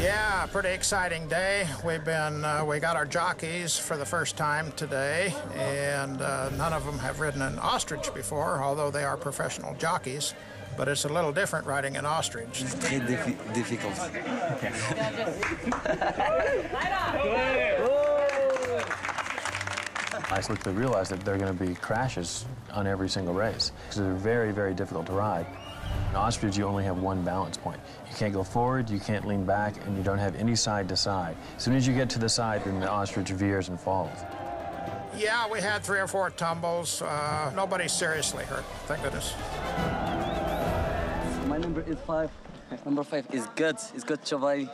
Yeah, pretty exciting day. We got our jockeys for the first time today, and none of them have ridden an ostrich before, although they are professional jockeys. But it's a little different riding an ostrich. It's very difficult. I quickly realized that there are going to be crashes on every single race, because they're very, very difficult to ride. In ostrich, you only have one balance point. You can't go forward, you can't lean back, and you don't have any side to side. As soon as you get to the side, then the ostrich veers and falls. Yeah, we had 3 or 4 tumbles. Nobody seriously hurt, thank goodness. My number is 5. Number 5 is good. It's good, Chavai.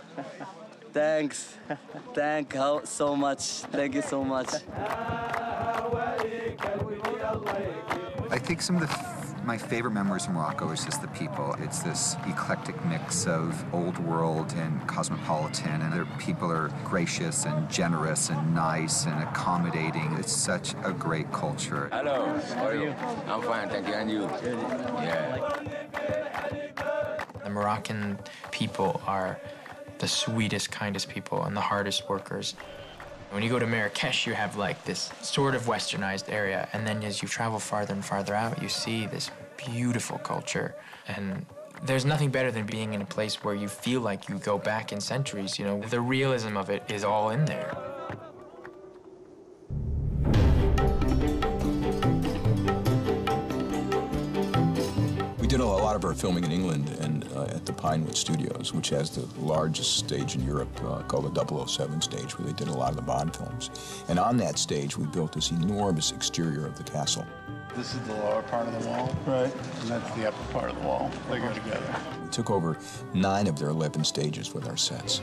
Thanks. Thank you so much. Thank you so much. I think some of my favorite memories of Morocco is just the people. It's this eclectic mix of old world and cosmopolitan, and their people are gracious and generous and nice and accommodating. It's such a great culture. Hello, how are you? I'm fine, thank you, and you? Yeah. The Moroccan people are the sweetest, kindest people and the hardest workers. When you go to Marrakesh, you have like this sort of westernized area, and then as you travel farther and farther out, you see this beautiful culture. And there's nothing better than being in a place where you feel like you go back in centuries, you know. The realism of it is all in there. We did a lot of our filming in England and at the Pinewood Studios, which has the largest stage in Europe called the 007 stage, where they did a lot of the Bond films. And on that stage, we built this enormous exterior of the castle. This is the lower part of the wall, right? And that's the upper part of the wall. They go together. We took over 9 of their 11 stages with our sets.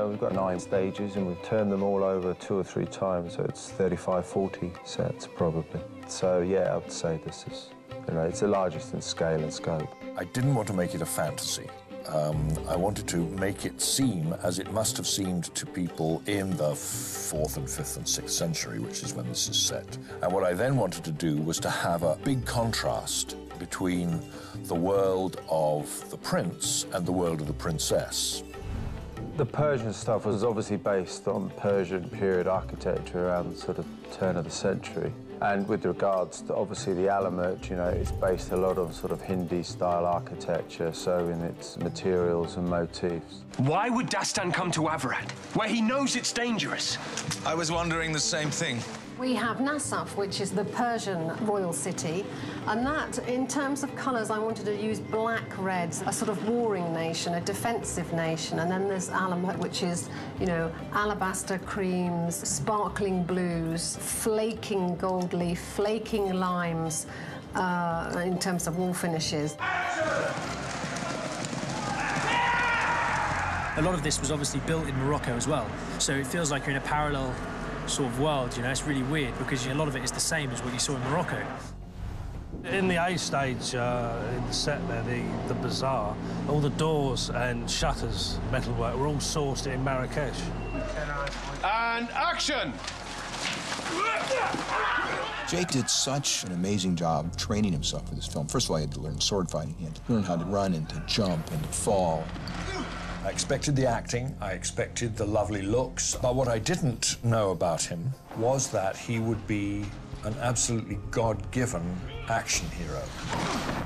We've got 9 stages, and we've turned them all over 2 or 3 times, so it's 35, 40 sets, probably. So, yeah, I would say this is, you know, it's the largest in scale and scope. I didn't want to make it a fantasy. I wanted to make it seem as it must have seemed to people in the 4th and 5th and 6th century, which is when this is set. And what I then wanted to do was to have a big contrast between the world of the prince and the world of the princess. The Persian stuff was obviously based on Persian period architecture around the sort of turn of the century. And with regards to, obviously, the Alamut, you know, it's based a lot on sort of Hindi-style architecture, so in its materials and motifs. Why would Dastan come to Avarat, where he knows it's dangerous? I was wondering the same thing. We have Nassaf, which is the Persian royal city, and that, in terms of colours, I wanted to use black reds, a sort of warring nation, a defensive nation, and then there's Alamut, which is, you know, alabaster creams, sparkling blues, flaking gold leaf, flaking limes, in terms of wall finishes. A lot of this was obviously built in Morocco as well, so it feels like you're in a parallel sort of world, you know. It's really weird because a lot of it is the same as what you saw in Morocco. In the A stage, in the set there, the bazaar, all the doors and shutters, metalwork, were all sourced in Marrakesh. And action! Jake did such an amazing job training himself for this film. First of all, he had to learn sword fighting. He had to learn how to run and to jump and to fall. I expected the acting, I expected the lovely looks, but what I didn't know about him was that he would be an absolutely God-given action hero.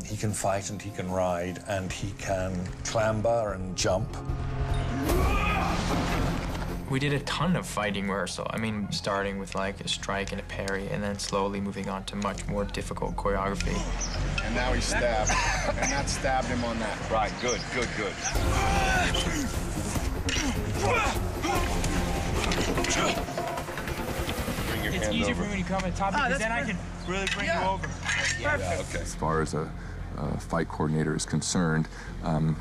He can fight and he can ride and he can clamber and jump. We did a ton of fighting rehearsal. I mean, starting with like a strike and a parry, and then slowly moving on to much more difficult choreography. And now he stabbed, and that stabbed him on that. Right, good, good, good. Bring your it's hand easier over. for me when you come at top, because then I can really bring you over. Yeah, okay. As far as a fight coordinator is concerned,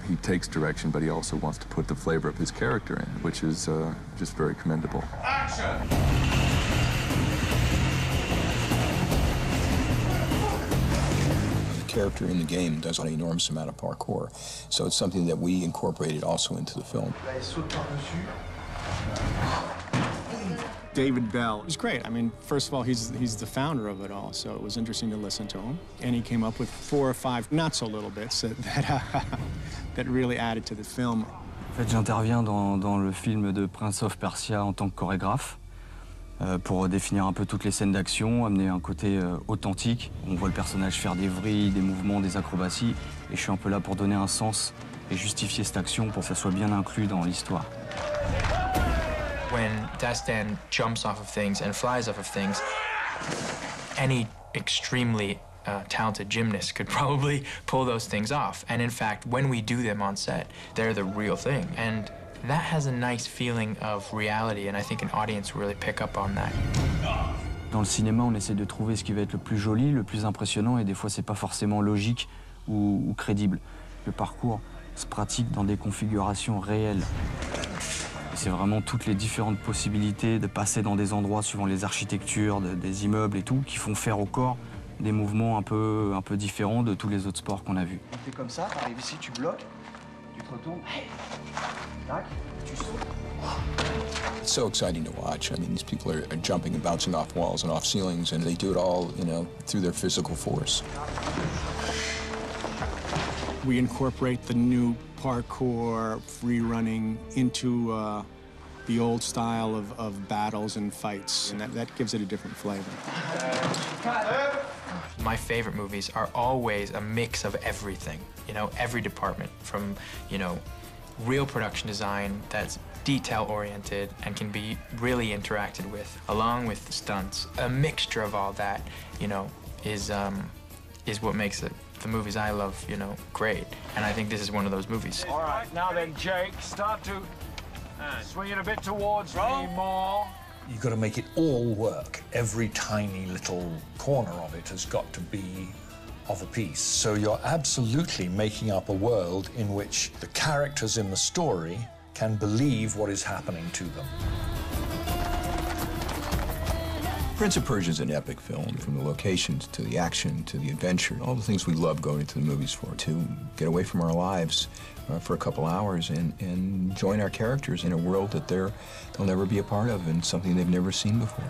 he takes direction, but he also wants to put the flavor of his character in, which is just very commendable. Action! The character in the game does an enormous amount of parkour, so it's something that we incorporated also into the film. David Bell. It was great. I mean, first of all, he's the founder of it all, so it was interesting to listen to him. And he came up with 4 or 5 not-so-little bits that really added to the film. En fait, j'interviens dans le film de Prince of Persia en tant que chorégraphe pour définir un peu toutes les scènes d'action, amener un côté authentique. On voit le personnage faire des vrilles, des mouvements, des acrobaties, et je suis un peu là pour donner un sens et justifier cette action pour que ça soit bien inclus dans l'histoire. When Dastan jumps off of things and flies off of things, any extremely talented gymnast could probably pull those things off. And in fact, when we do them on set, they're the real thing. And that has a nice feeling of reality, and I think an audience will really pick up on that. Dans le cinéma, on essaie de trouver ce qui va être le plus joli, le plus impressionnant, et des fois, c'est pas forcément logique ou crédible. Le parcours se pratique dans des configurations réelles. C'est vraiment toutes les différentes possibilités de passer dans des endroits suivant les architectures, des immeubles et tout, qui font faire au corps des mouvements un peu différents de tous les autres sports qu'on a vus. On fait comme ça, t'arrives ici, tu bloques, tu te retournes, tac, tu sautes. It's so exciting to watch. I mean, these people are jumping and bouncing off walls and off ceilings, and they do it all, you know, through their physical force. We incorporate the new parkour, free running into the old style of battles and fights, and that gives it a different flavor. My favorite movies are always a mix of everything, you know, every department, from, you know, real production design that's detail-oriented and can be really interacted with, along with stunts. A mixture of all that, you know, is what makes it, the movies I love, you know, great. And I think this is one of those movies. All right, now then, Jake, start to swing it a bit towards me more. You've got to make it all work. Every tiny little corner of it has got to be of a piece. So you're absolutely making up a world in which the characters in the story can believe what is happening to them. Prince of Persia is an epic film, from the locations to the action to the adventure, all the things we love going to the movies for, to get away from our lives for a couple hours and join our characters in a world that they'll never be a part of and something they've never seen before.